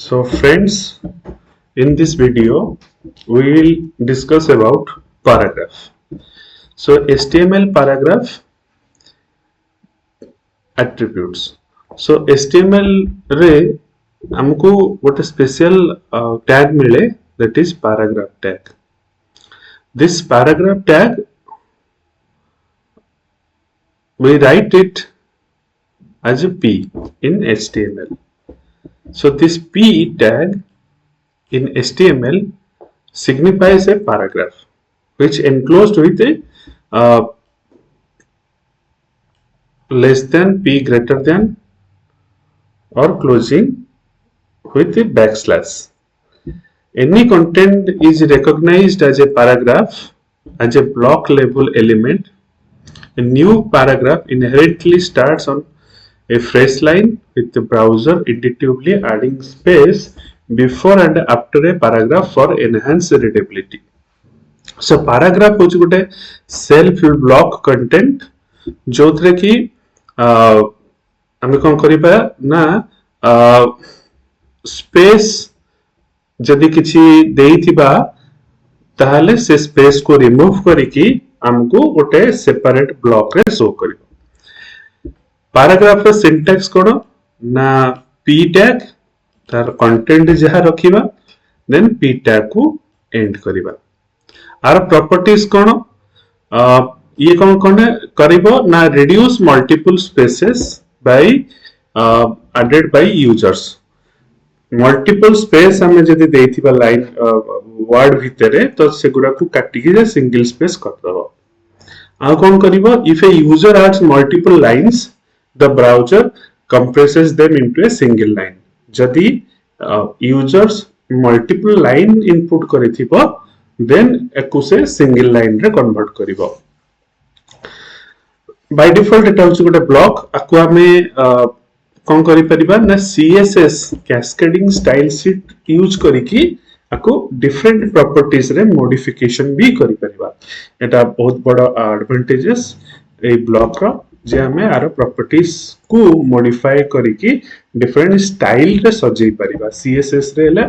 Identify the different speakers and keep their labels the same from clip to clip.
Speaker 1: So friends, in this video we will discuss about paragraph. So HTML paragraph attributes. So HTML रे हमको गोटे special tag मिले, that is paragraph tag. This paragraph tag we write it as a P in HTML. So this P tag in HTML signifies a paragraph which enclosed with a less than, P greater than, or closing with a backslash. Any content is recognized as a paragraph as a block level element. A new paragraph inherently starts on a fresh line with the browser intuitively adding space before and after a paragraph for enhanced readability. So paragraph होची गोटे self block content जो थरे कि आमे कौन करिपा ना space जदि किछि देइथिबा ताहले से स्पेस को रिमूव करिकि हमको गोटे सेपरेट ब्लॉक रे शो करिवो. पैराग्राफ रो सिंटैक्स कोन ना p टैग तार कंटेंट जहा रखिबा देन p टैग को एंड करिबा. आर प्रॉपर्टीज कोन ये कौन कौन करिवो ना reduce multiple spaces by added by users. Multiple space हमें जदि देइथिबा लाइन वर्ड भितरे तो सेगुरा को काटी के सिंगल स्पेस कर दबो. आ कौन करिवो if a user adds multiple lines the browser compresses them into a single line. जदि यूजर्स मल्टीपल लाइन इनपुट करिथिबो देन एकु से सिंगल लाइन रे कन्वर्ट करिवो. बाय डिफॉल्ट एटा होची गोटे ब्लॉक आकु हमें कौन करि परिबा ना CSS cascading style sheet use करिकि आकु डिफरेंट प्रॉपर्टीज रे मॉडिफिकेशन भी करि परिबा. एटा बहुत बड़ा एडवांटेजेस ए ब्लॉक रो जे हमें आर प्रॉपर्टीज को मॉडिफाई करिकि डिफरेंट स्टाइल रे सजै परिबा. सीएसएस रे ले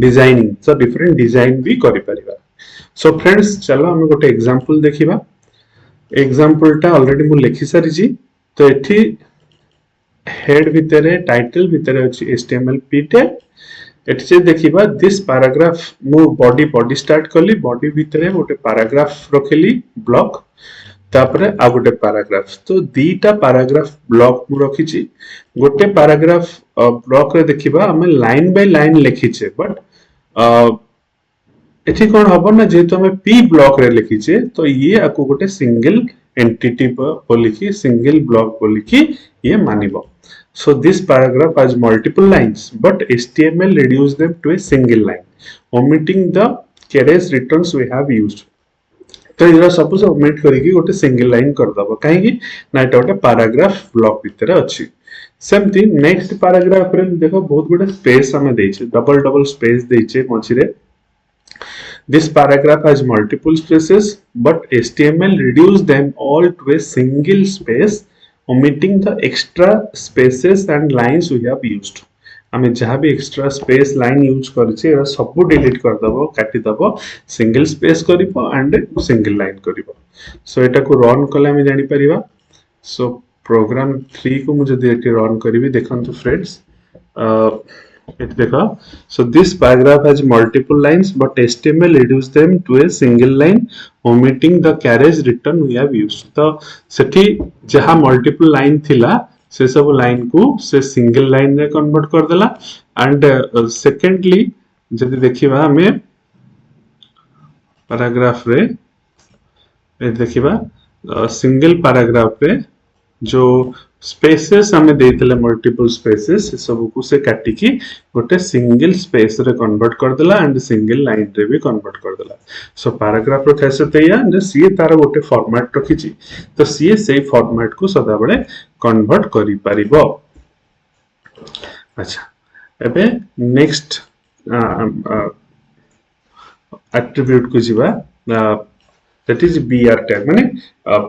Speaker 1: डिजाइनिंग सो डिफरेंट डिजाइन भी करि परिबा. सो फ्रेंड्स चलो हम गोटे एग्जांपल देखिबा. एग्जांपल टा ऑलरेडी मु लिखि सारी जी. तो एठी हेड भितरे टाइटल भितरे अछि एचटीएमएल p टैग. एठी से देखिबा दिस पैराग्राफ मु बॉडी स्टार्ट करली. बॉडी भितरे गोटे पैराग्राफ रखली ब्लॉक तापरे आ गोटे पैराग्राफ. तो दीटा पैराग्राफ ब्लॉक मु रखिछि. गोटे पैराग्राफ ब्लॉक रे देखिबा हमें लाइन बाय लाइन लिखिछे बट एठी कोन हबो ना जेतु हमें p ब्लॉक रे लिखिछे तो ये आकु गोटे सिंगल एंटिटी बोलिकी सिंगल ब्लॉक बोलिकी ये मानिबो. So this paragraph has multiple lines but HTML reduces them to a single line omitting the carriage returns we have used. तो इरा सब से ओमिट करिकि गोटे सिंगल लाइन कर दबो काहे कि ना एटा गोटे पैराग्राफ ब्लॉक भितर अछि. सेमती नेक्स्ट पैराग्राफ रे देखो बहुत बडा स्पेस हमें देइछे. डबल स्पेस देइछे मझिरे. This paragraph has multiple spaces but HTML reduces them all to a single space omitting the extra spaces and lines we have used. हमें जहाँ भी एक्स्ट्रा स्पेस लाइन यूज करछे एरा सब डिलीट कर दबो काटी दबो सिंगल स्पेस करिवो एंड सिंगल लाइन करिवो. सो एटा को रन कले हम जानि परिबा. सो प्रोग्राम 3 को मुझे देके रन करिवि. देखंतु फ्रेंड्स it देखा. So this paragraph has multiple lines but HTML reduces them to a single line omitting the carriage return we have used. तो सेठी जहाँ multiple line थिला से सब लाइन को से सिंगल लाइन रे कन्वर्ट कर देला. एंड सेकेंडली जदि देखिबा हमें पैराग्राफ रे देखिबा सिंगल पैराग्राफ रे जो स्पेसेस हमें देइतले मल्टीपल स्पेसेस से सब को से काटी की गोटे सिंगल स्पेस रे कन्वर्ट कर देला एंड सिंगल लाइन रे भी कन्वर्ट कर देला. सो पैराग्राफ रो खासियत या जे सी तार गोटे फॉर्मेट रखिछि तो सी सेही फॉर्मेट को सदा बळे कन्वर्ट करि परिबो. अच्छा एबे नेक्स्ट एट्रिब्यूट को जिबा. that is br tag माने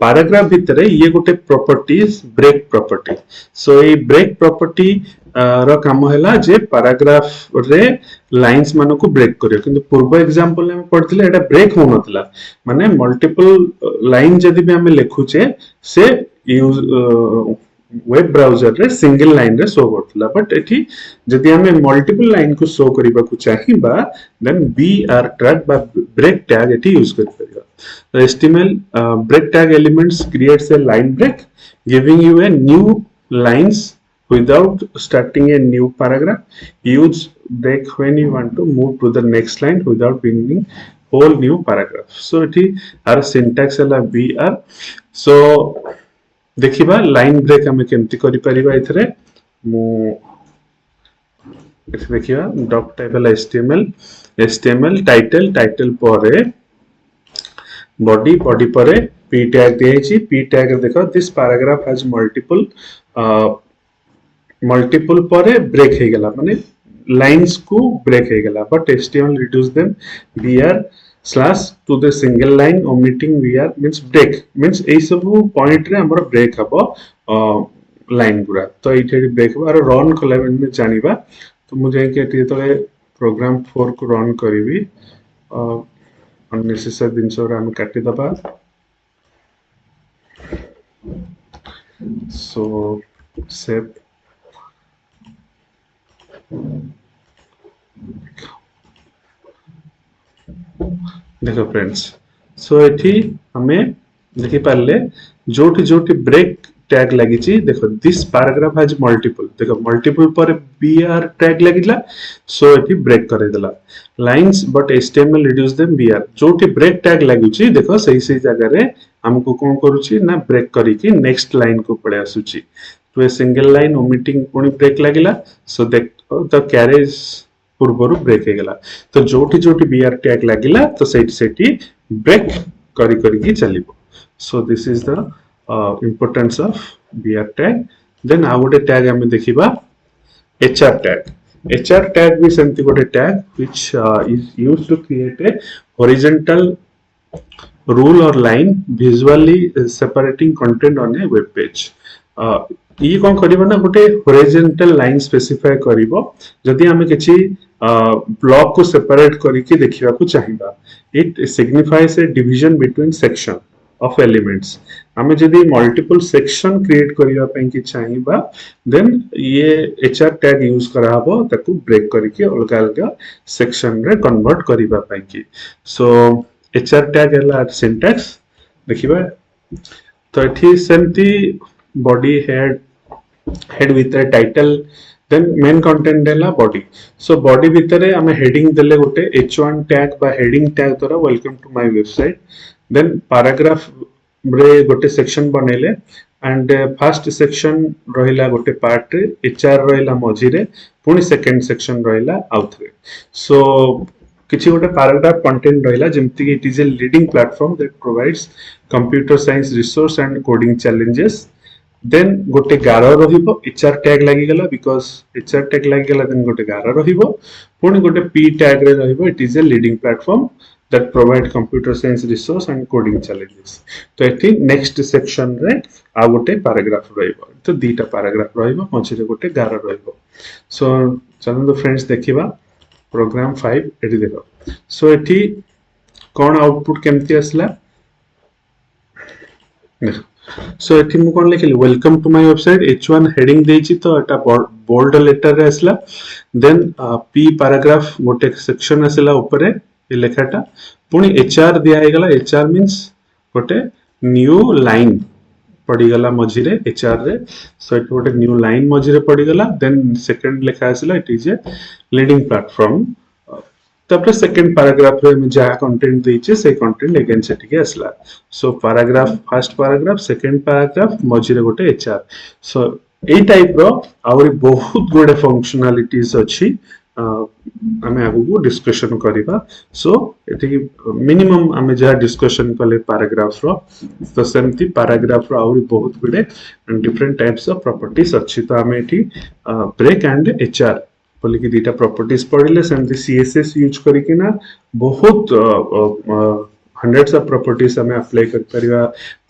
Speaker 1: पैराग्राफ भितरे ये गोटे प्रॉपर्टीज ब्रेक प्रॉपर्टी. सो ए ब्रेक प्रॉपर्टी रो काम हैला जे पैराग्राफ रे लाइंस मानो को ब्रेक करियो किंतु पूर्व एग्जांपल में पढ़थिले एटा ब्रेक हो नथला माने मल्टीपल लाइन जदी भी हम लिखुचे से यूज वेब ब्राउजर रे सिंगल लाइन रे शो करथला बट एठी जदी हमें मल्टीपल लाइन को शो करिबा को चाहिबा देन बीआर टैग बा ब्रेक टैग एठी यूज कर परिबा the HTML break tag elements creates a line break giving you a new lines without starting a new paragraph. Use break when you want to move to the next line without beginning whole new paragraph. So it is our syntax है BR. So देखिबा line break हमें केमती करि परिबा इथरे मु देखिबा doc type है HTML टाइटल परे बॉडी परे p टैग दिए p टैग देखो दिस पैराग्राफ हैज मल्टीपल परे ब्रेक हे गेला माने लाइंस को ब्रेक हे गेला but HTML reduce them br slash to the single line omitting br means break means a सब पॉइंट रे हमर ब्रेक हबो लाइन गुरा तो एठी ब्रेक हबो और रन कला में जानिबा तो मुझे के एठी तो प्रोग्राम 4 को रन करिवि unnecessary दिन से हम काटी दबा so save देखो फ्रेंड्स सो एठी हमें देखि पाले जोटी जोटी ब्रेक टैग लगी ची देखो दिस पैराग्राफ हैज मल्टीपल देखो मल्टीपल पर बीआर टैग लगिला सो एठी ब्रेक करे देला lines but HTML reduce them BR जोटी ब्रेक टैग लागु ची देखो सही जगह रे हमको कोन करूची ना ब्रेक करी की नेक्स्ट लाइन को पड़े आसुची तो ए सिंगल लाइन ओमिटिंग पुनी ब्रेक लागिला सो देख द कैरेज पूर्वरु ब्रेक हे गेला तो जोटी जोटी बीआर टैग लागिला तो सेठी ब्रेक करी की चलिबो so this is the importance of br tag then आउ गोटे tag हमें देखिबा hr tag भी सेमती गोटे tag which is used to create a horizontal rule or line visually separating content on a web page ये कौन करिबो ना गोटे horizontal line specify करिबो जदि हमें किछि ब्लॉक को सेपरेट करिके देखिबा को चाहिबा it signifies a division between section of elements हमें जदि मल्टीपल सेक्शन क्रिएट करिया पई कि चाहिबा देन ये एचआर टैग यूज करा हबो ताकू ब्रेक करिके अलग अलग सेक्शन रे कन्वर्ट करिबा पई कि सो एचआर टैग हला सिंटैक्स देखिबा तो एठी सेमती body head with a title then main content देला बॉडी सो बॉडी भितरे हमें हेडिंग देले गोटे h1 टैग बा हेडिंग टैग द्वारा welcome to my website then paragraph रे गोटे सेक्शन बनेले एंड फर्स्ट सेक्शन रहिला गोटे पार्ट रे एचआर रहिला मझी रे पुनी सेकंड सेक्शन रहिला आउथरे सो किछि गोटे पैराग्राफ कंटेंट रहिला जेमति कि it is a leading platform that provides computer science resource and coding challenges देन गोटे गारो रहिबो एचआर टैग लागि गेला बिकॉज़ एचआर टैग लागि गेला देन गोटे गारो रहिबो पुनी गोटे पी टैग रे रहिबो it is a leading platform that provide computer science resource and coding challenges तो एठी नेक्स्ट सेक्शन रे आ गोटे पैराग्राफ रहइबो तो दीटा पैराग्राफ रहइबो मझे रे गोटे गारा रहइबो सो चलन तो फ्रेंड्स देखिबा प्रोग्राम 5 एठी देखो सो एठी कोन आउटपुट केमती आसला सो एठी मु कोन लिखली welcome to my website h1 heading देछि तो एटा बोल्ड लेटर रे आसला देन p पैराग्राफ गोटे सेक्शन आसला ऊपर ये लेखाटा पुणी एचआर दिया गला एचआर मींस गोटे न्यू लाइन पड़ी गला मझी रे एचआर रे सो इट गोटे न्यू लाइन मझी रे पड़ी गला देन सेकंड लेखा आसला it is a leading platform तबरे सेकंड पैराग्राफ रे में जहा कंटेंट देइचे से कंटेंट अगेन सेठी के आसला so paragraph first paragraph second paragraph मझी रे गोटे एचआर सो ए टाइप रो आउरी बहुत गुडे फंक्शनलिटीज अछि आमे आगु डिस्कशन करिबा सो एठी मिनिमम आमे जहा डिस्कशन कले पैराग्राफ रो तो सेमती पैराग्राफ रो आउरी बहुत गुडे डिफरेंट टाइप्स ऑफ प्रॉपर्टीज अछि तो आमे एठी ब्रेक एंड एचआर बोली कि दीटा प्रॉपर्टीज पढिले सेमती सीएसएस यूज करिके ना बहुत hundreds of properties हमें apply कर परिबा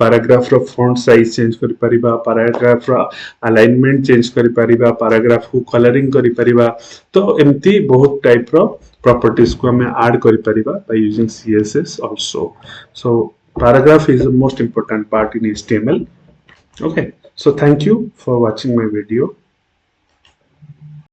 Speaker 1: paragraph रो font size change कर परिबा paragraph रो alignment change कर परिबा paragraph को coloring कर परिबा तो एमती बहुत type रो properties को हमें add कर परिबा by using CSS also. So paragraph is the most important part in HTML. Okay, so thank you for watching my video.